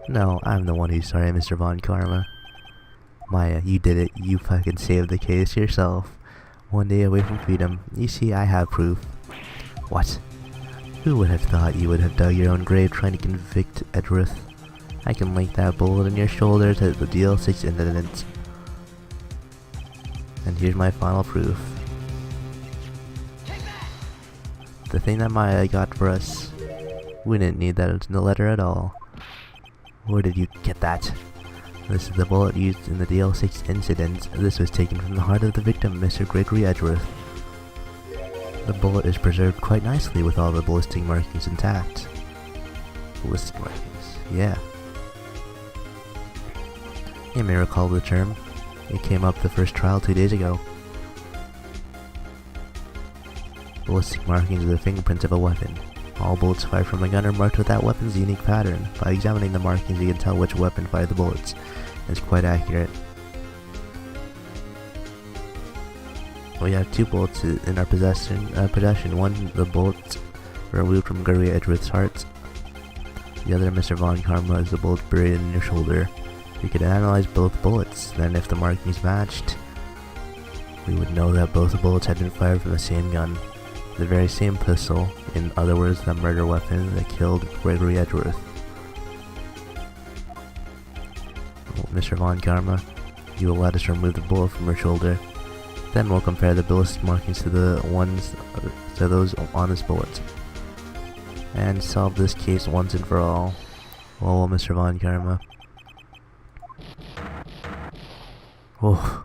No, I'm the one who's sorry, Mr. Von Karma. Maya, you did it. You fucking saved the case yourself. One day away from freedom. You see, I have proof. What? Who would have thought you would have dug your own grave trying to convict Edgeworth? I can link that bullet in your shoulder to the DL6 incident. And here's my final proof. The thing that Maya got for us. We didn't need that in the letter at all. Where did you get that? This is the bullet used in the DL6 incident. This was taken from the heart of the victim, Mr. Gregory Edgeworth. The bullet is preserved quite nicely with all the ballistic markings intact. Ballistic markings, yeah. You may recall the term. It came up the first trial 2 days ago. Ballistic markings are the fingerprints of a weapon. All bullets fired from a gun are marked with that weapon's unique pattern. By examining the markings, you can tell which weapon fired the bullets. It's quite accurate. We have 2 bullets in our possession. One, the bullet removed from Gregory Edgeworth's heart. The other, Mr. Von Karma, is the bullet buried in your shoulder. We could analyze both bullets. Then, if the markings matched, we would know that both bullets had been fired from the same gun. The very same pistol, in other words, the murder weapon that killed Gregory Edgeworth. Mr. Von Karma, you will let us remove the bullet from your shoulder. Then we'll compare the ballistic markings to those on this bullet, and solve this case once and for all. Oh, Mr. Von Karma. Oh.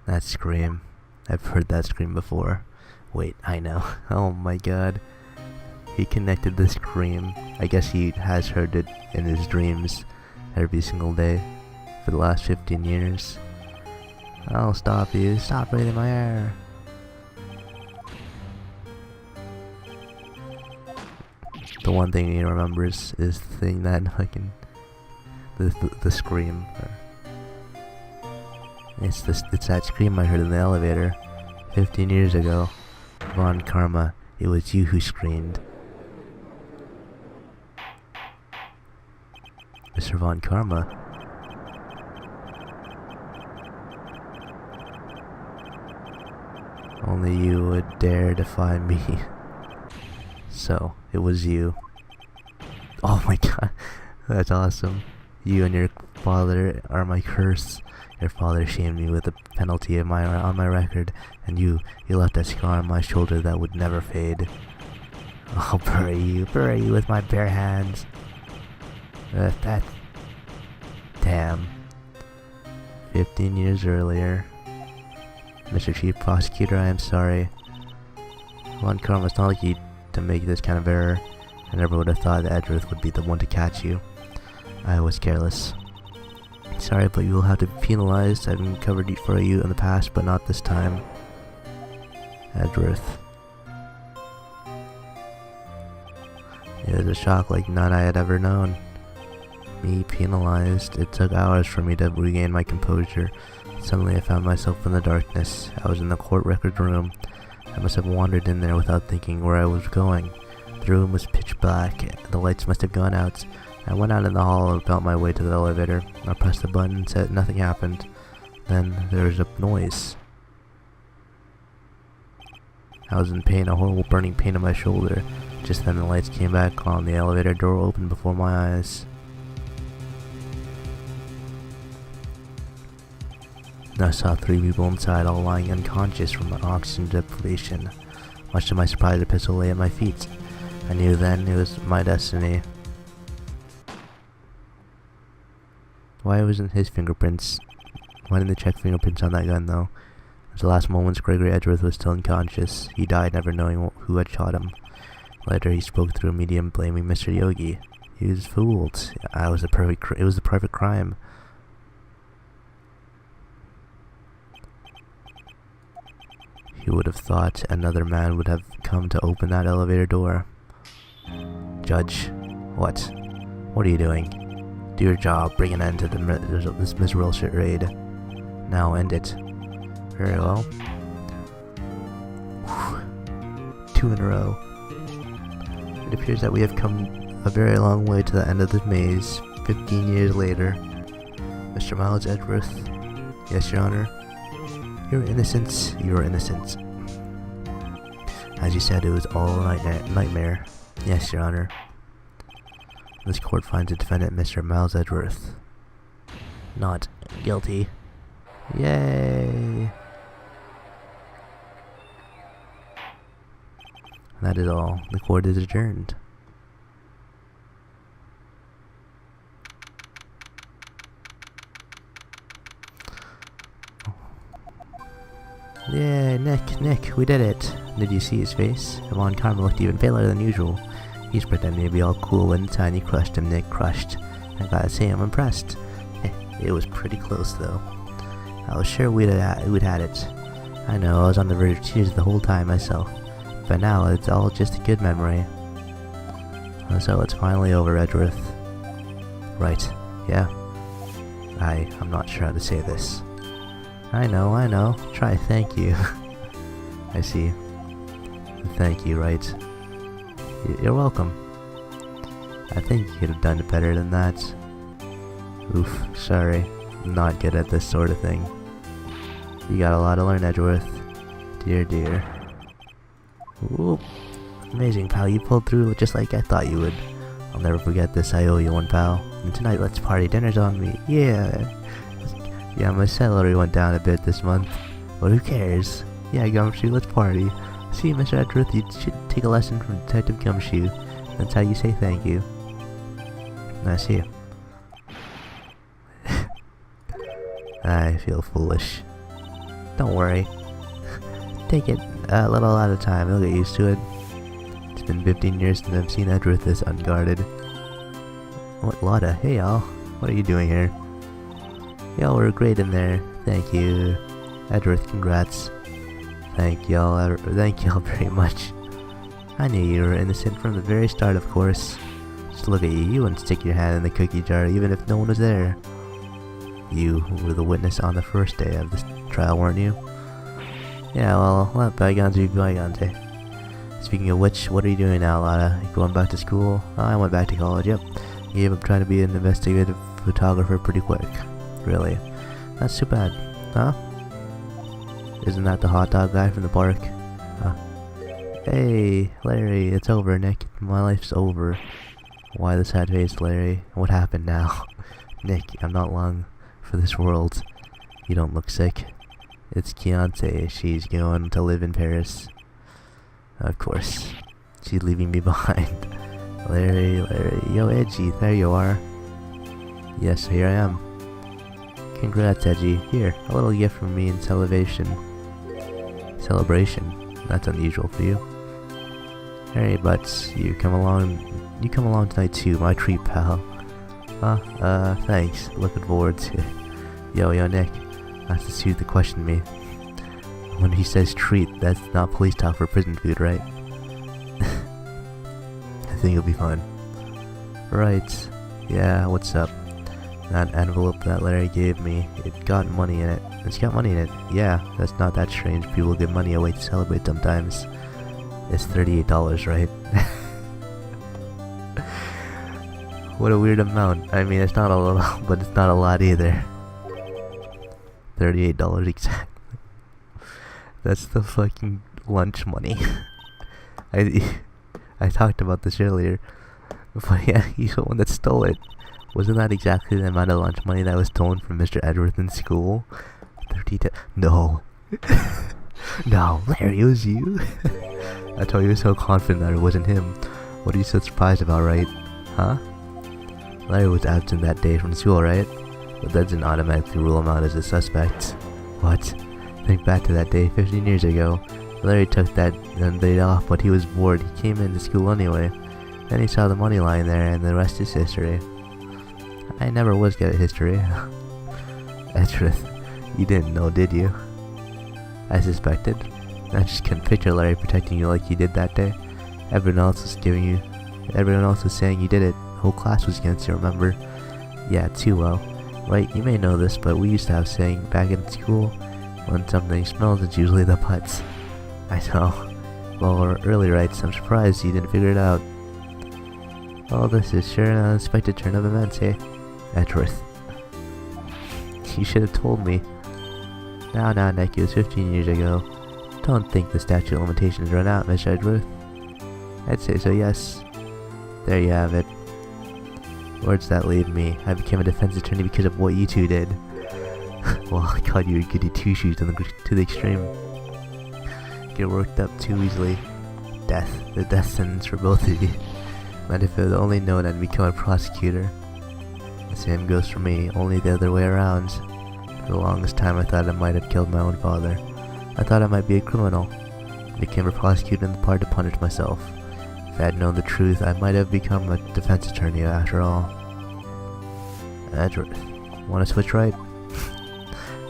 That scream. I've heard that scream before. Wait, I know. Oh my god. He connected the scream. I guess he has heard it in his dreams every single day for the last 15 years. I'll stop you. Stop breathing my air. The one thing he remembers is the thing that fucking the scream. It's that scream I heard in the elevator 15 years ago. Von Karma, it was you who screamed. Mr. Von Karma. Only you would dare defy me. So, it was you. Oh my god, that's awesome. You and your father are my curse. Your father shamed me with the penalty of on my record, and you left a scar on my shoulder that would never fade. I'll bury you with my bare hands. Damn. 15 years earlier. Mr. Chief Prosecutor, I am sorry. Von Karma, it's not like you to make this kind of error. I never would have thought that Edgeworth would be the one to catch you. I was careless. Sorry, but you will have to be penalized. I've been covered for you in the past, but not this time. Edgeworth. It was a shock like none I had ever known. Me penalized. It took hours for me to regain my composure. Suddenly I found myself in the darkness. I was in the court record room. I must have wandered in there without thinking where I was going. The room was pitch black. The lights must have gone out. I went out in the hall and felt my way to the elevator. I pressed the button and said nothing happened. Then there was a noise. I was in pain, a horrible burning pain in my shoulder. Just then the lights came back on. The elevator door opened before my eyes. I saw 3 people inside, all lying unconscious from oxygen deprivation. Much to my surprise, a pistol lay at my feet. I knew then it was my destiny. Why wasn't his fingerprints? Why didn't they check fingerprints on that gun though? At the last moments, Gregory Edgeworth was still unconscious. He died never knowing who had shot him. Later, he spoke through a medium blaming Mr. Yogi. He was fooled. It was the perfect crime. He would have thought another man would have come to open that elevator door. Judge, what? What are you doing? Do your job, bring an end to this miserable shit raid. Now end it. Very well. 2 in a row. It appears that we have come a very long way to the end of the maze, 15 years later. Mr. Miles Edgeworth. Yes, Your Honor. Your innocence, your innocence. As you said, it was all a nightmare. Yes, Your Honor. This court finds the defendant, Mr. Miles Edgeworth, not guilty. Yay! That is all. The court is adjourned. Yeah, Nick, we did it. Did you see his face? Yvonne Karma looked even paler than usual. He's pretending to be all cool when inside you crushed him, Nick. Crushed. I gotta say, I'm impressed. It was pretty close, though. I was sure we'd had it. I know, I was on the verge of tears the whole time myself. But now, it's all just a good memory. So it's finally over, Edgeworth. Right, yeah. I'm not sure how to say this. I know. Try thank you. I see. Thank you, Wright. You're welcome. I think you could have done it better than that. Oof, sorry. I'm not good at this sort of thing. You got a lot to learn, Edgeworth. Dear. Ooh. Amazing, pal. You pulled through just like I thought you would. I'll never forget this. I owe you one, pal. And tonight, let's party. Dinner's on me. Yeah. Yeah, my salary went down a bit this month. But who cares? Yeah, Gumshoe, let's party. See, Mr. Edgeworth, you should take a lesson from Detective Gumshoe. That's how you say thank you. I see. I feel foolish. Don't worry. Take it a little at a time. You'll get used to it. It's been 15 years since I've seen Edgeworth this unguarded. What, Lotta? Hey, y'all. What are you doing here? Y'all were great in there. Thank you. Edgeworth, congrats. Thank y'all very much. I knew you were innocent from the very start, of course. Just look at you. You wouldn't stick your hand in the cookie jar even if no one was there. You were the witness on the first day of this trial, weren't you? Yeah, well, let bygones be bygones, eh? Speaking of which, what are you doing now, Lotta? You going back to school? Oh, I went back to college, yep. You gave up trying to be an investigative photographer pretty quick. Really? That's too bad. Huh? Isn't that the hot dog guy from the park? Hey, Larry, it's over, Nick. My life's over. Why the sad face, Larry? What happened now? Nick, I'm not long for this world. You don't look sick. It's Keontae. She's going to live in Paris. Of course. She's leaving me behind. Larry. Yo, Edgy, there you are. Yes, here I am. Congrats, Edgy. Here, a little gift from me in celebration. Celebration? That's unusual for you. Hey, Butts, you come along tonight too, my treat, pal. Thanks. Looking forward to it. Yo, Nick. That's the suit that questioned me. When he says treat, that's not police talk for prison food, right? I think it'll be fun. Right. Yeah, what's up? That envelope that Larry gave me, it's got money in it. It's got money in it. Yeah, that's not that strange. People give money away to celebrate sometimes. It's $38, right? What a weird amount. I mean, it's not a little, but it's not a lot either. $38 exactly. That's the fucking lunch money. I talked about this earlier. But yeah, he's the one that stole it. Wasn't that exactly the amount of lunch money that was stolen from Mr. Edgeworth in school? 32. No. No, Larry, it was you. I told you, so confident that it wasn't him. What are you so surprised about, right? Huh? Larry was absent that day from school, right? But that didn't automatically rule him out as a suspect. What? Think back to that day 15 years ago. Larry took that day off, but he was bored. He came into school anyway. Then he saw the money lying there, and the rest is history. I never was good at history. Edgeworth, you didn't know, did you? I suspected. I just couldn't picture Larry protecting you like you did that day. Everyone else was saying you did it. The whole class was against you, remember? Yeah, too well. Right, you may know this, but we used to have a saying back in school, when something smells, it's usually the butts. I know. Well, early Wrights, I'm surprised you didn't figure it out. Well, this is sure an unexpected turn of events, eh? Edgeworth. You should have told me. Now, Nick, it was 15 years ago. Don't think the statute of limitations run out, Miss Edgeworth. I'd say so, yes. There you have it. Where'd that leave me? I became a defense attorney because of what you two did. Well, I called you a goody two-shoes to the extreme. Get worked up too easily. Death. The death sentence for both of you. Might if I'd only known I'd become a prosecutor. The same goes for me, only the other way around. For the longest time I thought I might have killed my own father. I thought I might be a criminal. I became a prosecutor in the part to punish myself. If I had known the truth, I might have become a defense attorney after all. Edgeworth, wanna switch right?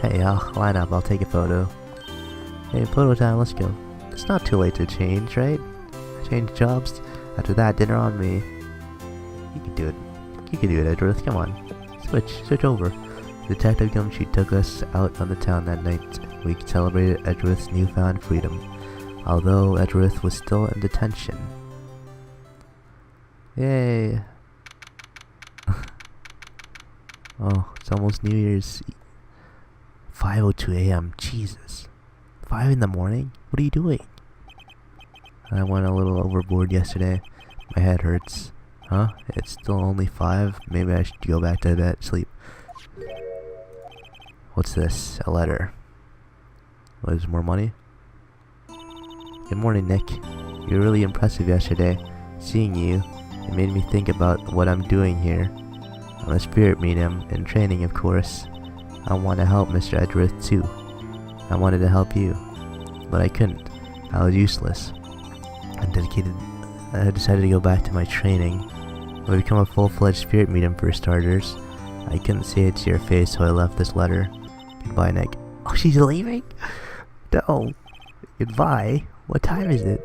Hey, line up, I'll take a photo. Hey, photo time, let's go. It's not too late to change, right? Change jobs. After that, dinner on me. You can do it. You can do it, Edgeworth, come on. Switch over. Detective Gumshoe took us out on the town that night. We celebrated Edgeworth's newfound freedom, although Edgeworth was still in detention. Yay! Oh, it's almost New Year's. 5:02 a.m. Jesus. 5 in the morning? What are you doing? I went a little overboard yesterday. My head hurts. Huh? It's still only 5? Maybe I should go back to bed, sleep. What's this? A letter. What is more money? Good morning, Nick. You were really impressive yesterday. Seeing you, it made me think about what I'm doing here. I'm a spirit medium, in training of course. I want to help Mr. Edgeworth too. I wanted to help you, but I couldn't. I was useless. I decided to go back to my training. I become a full-fledged spirit medium for starters. I couldn't say it to your face, so I left this letter. Goodbye, Nick. Oh, she's leaving? No. Goodbye? What time is it?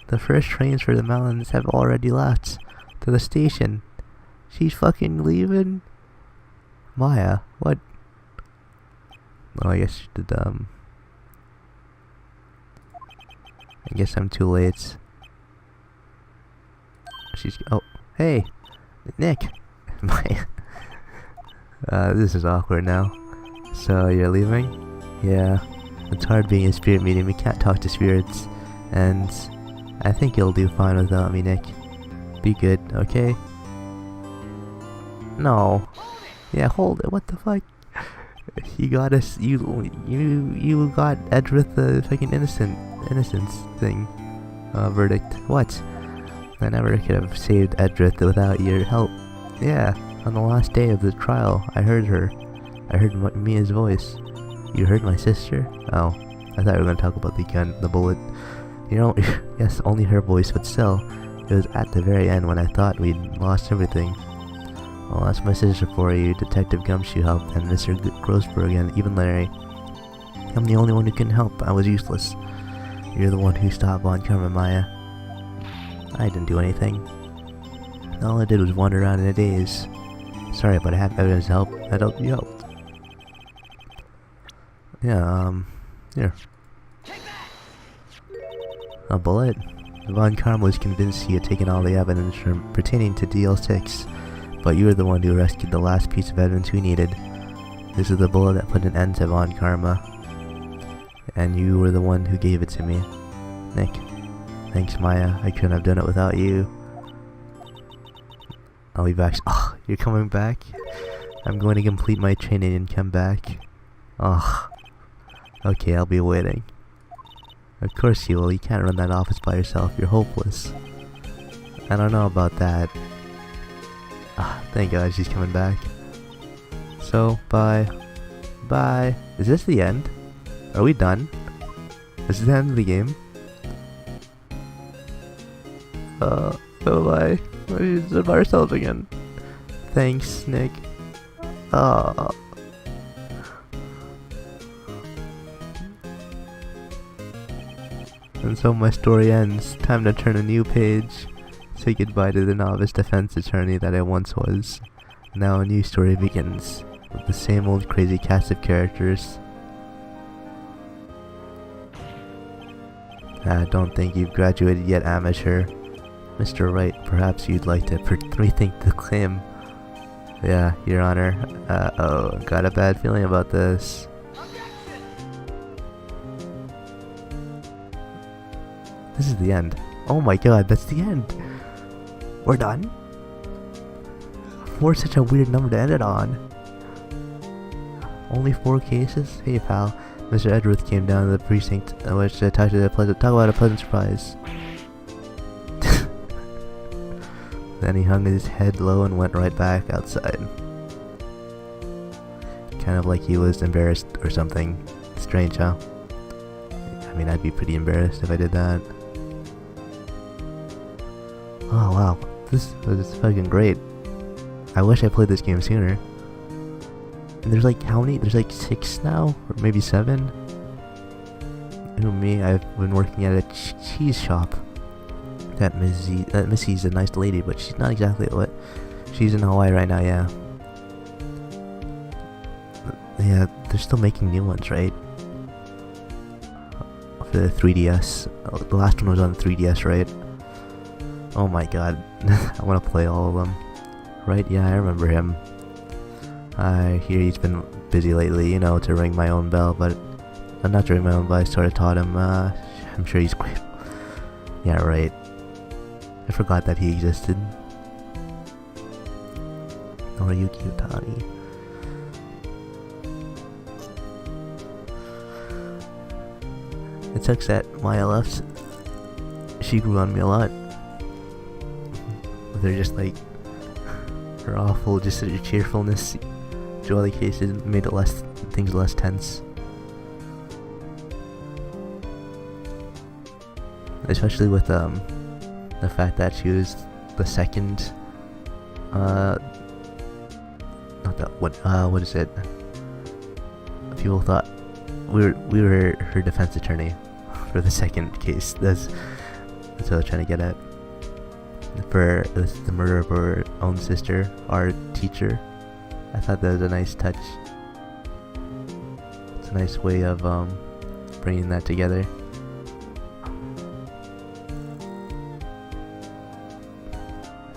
The first trains for the mountains have already left. To the station. She's fucking leaving? Maya, what? Oh, I guess she did, I guess I'm too late. Oh, hey! Nick! This is awkward now. So, you're leaving? Yeah. It's hard being a spirit medium, we can't talk to spirits. And I think you'll do fine without me, Nick. Be good, okay? No. Yeah, hold it, what the fuck? You got us, you got Edgeworth the fucking innocence thing. Verdict. What? I never could have saved Edgeworth without your help. Yeah, on the last day of the trial, I heard her. I heard Mia's voice. You heard my sister? Oh, I thought we were gonna talk about the gun, the bullet. You know, yes, only her voice, but still, it was at the very end when I thought we'd lost everything. Well, that's my sister for you. Detective Gumshoe helped, and Mr. Grossberg, and even Larry. I'm the only one who can help. I was useless. You're the one who stopped Von Karma, Maya. I didn't do anything. All I did was wander around in a daze. Sorry, but I have evidence to help. That helped you help. Yeah, here. A bullet? Von Karma was convinced he had taken all the evidence pertaining to DL6. But you were the one who rescued the last piece of evidence we needed. This is the bullet that put an end to Von Karma. And you were the one who gave it to me. Nick. Thanks, Maya. I couldn't have done it without you. I'll be back. Oh, you're coming back? I'm going to complete my training and come back. Oh. Okay, I'll be waiting. Of course you will. You can't run that office by yourself. You're hopeless. I don't know about that. Thank God she's coming back. So, bye. Bye. Is this the end? Are we done? Is this the end of the game? Bye-bye. We're by ourselves again. Thanks, Nick. And so my story ends. Time to turn a new page. Say goodbye to the novice defense attorney that I once was. Now a new story begins, with the same old crazy cast of characters. I don't think you've graduated yet, amateur. Mr. Wright, perhaps you'd like to rethink the claim. Yeah, Your Honor. Oh, got a bad feeling about this. This is the end. Oh my god, that's the end. We're done? 4 is such a weird number to end it on. Only 4 cases? Hey pal, Mr. Edgeworth came down to the precinct, which talk about a pleasant surprise. Then he hung his head low and went right back outside. Kind of like he was embarrassed or something. Strange, huh? I mean, I'd be pretty embarrassed if I did that. Oh wow, this was fucking great. I wish I played this game sooner. And there's like how many? There's like 6 now? Or maybe 7? Who me? I've been working at a cheese shop. That Missy's a nice lady, but she's not exactly what. She's in Hawaii right now, yeah. Yeah, they're still making new ones, right? For the 3DS. The last one was on 3DS, right? Oh my god. I want to play all of them. Right, yeah, I remember him. I hear he's been busy lately, you know, to ring my own bell, but... not to ring my own bell, I sort of taught him, I'm sure he's great. Yeah, right. I forgot that he existed. Noriyuki Utani. It sucks that Maya left. She grew on me a lot. They're just like her awful, just her cheerfulness to other cases made it things less tense. Especially with the fact that she was the second not that what is it? People thought we were her defense attorney for the second case. That's what I was trying to get at. For the murder of her own sister, our teacher. I thought that was a nice touch. It's a nice way of bringing that together.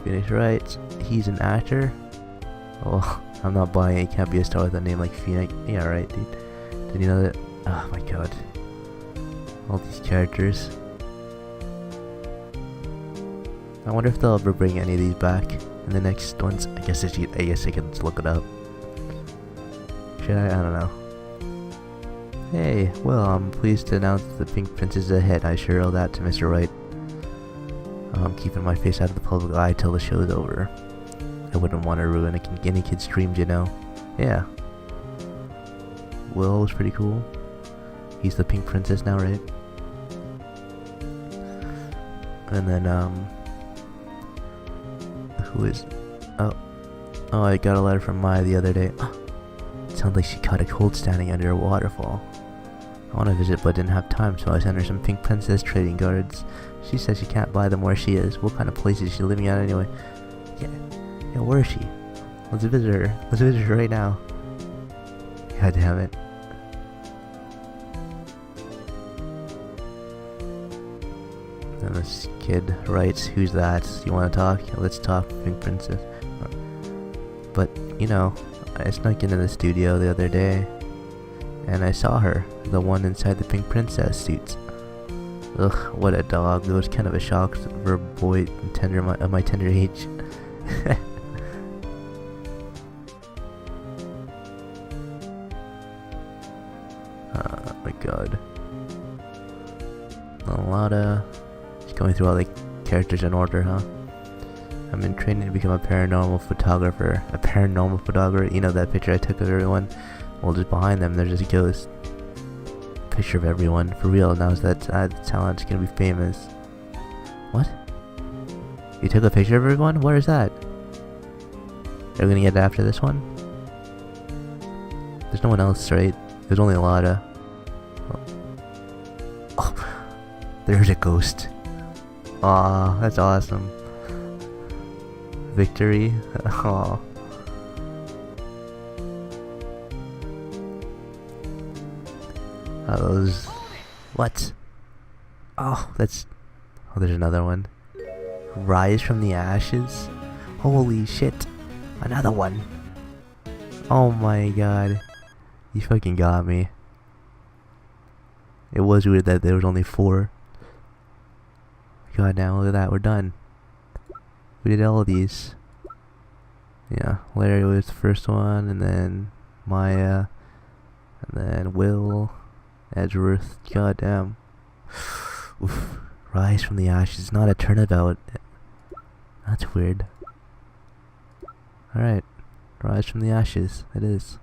Phoenix Wright, he's an actor? Oh, I'm not buying it. He can't be a star with a name like Phoenix. Yeah, right, dude. Did you know that? Oh my god. All these characters. I wonder if they'll ever bring any of these back in the next ones. I guess I can just look it up. Should I? I don't know. Hey, well, I'm pleased to announce the Pink Princess is a hit. I sure owe that to Mr. Wright. I'm keeping my face out of the public eye till the show's over. I wouldn't want to ruin any kid's dreams, you know. Yeah. Will was pretty cool. He's the Pink Princess now, right? And then, who is... Oh, I got a letter from Maya the other day. It sounds like she caught a cold standing under a waterfall. I want to visit but didn't have time, so I sent her some Pink Princess trading cards. She says she can't buy them where she is. What kind of place is she living at anyway? Yeah, where is she? Let's visit her. Let's visit her right now. God damn it. And this kid writes, who's that? You want to talk? Let's talk, Pink Princess. But, you know, I snuck into the studio the other day, and I saw her, the one inside the Pink Princess suits. Ugh, what a dog. It was kind of a shock for a boy of my tender age. Oh my god. A lot of... Just going through all the characters in order, huh? I've been training to become a paranormal photographer. A paranormal photographer? You know that picture I took of everyone? Well, just behind them there's just a ghost. Picture of everyone. For real, now that talent's gonna be famous. What? You took a picture of everyone? Where is that? Are we gonna get it after this one? There's no one else, right? There's only Lada. Oh, there's a ghost. Aw, that's awesome. Victory. Aw. Those... What? Oh, that's... Oh, there's another one. Rise from the ashes? Holy shit. Another one. Oh my god. You fucking got me. It was weird that there was only 4. God damn, look at that, we're done. We did all of these. Yeah, Larry was the first one, and then Maya, and then Will, Edgeworth. God damn. Oof. Rise from the ashes, not a turnabout. That's weird. Alright, rise from the ashes, it is.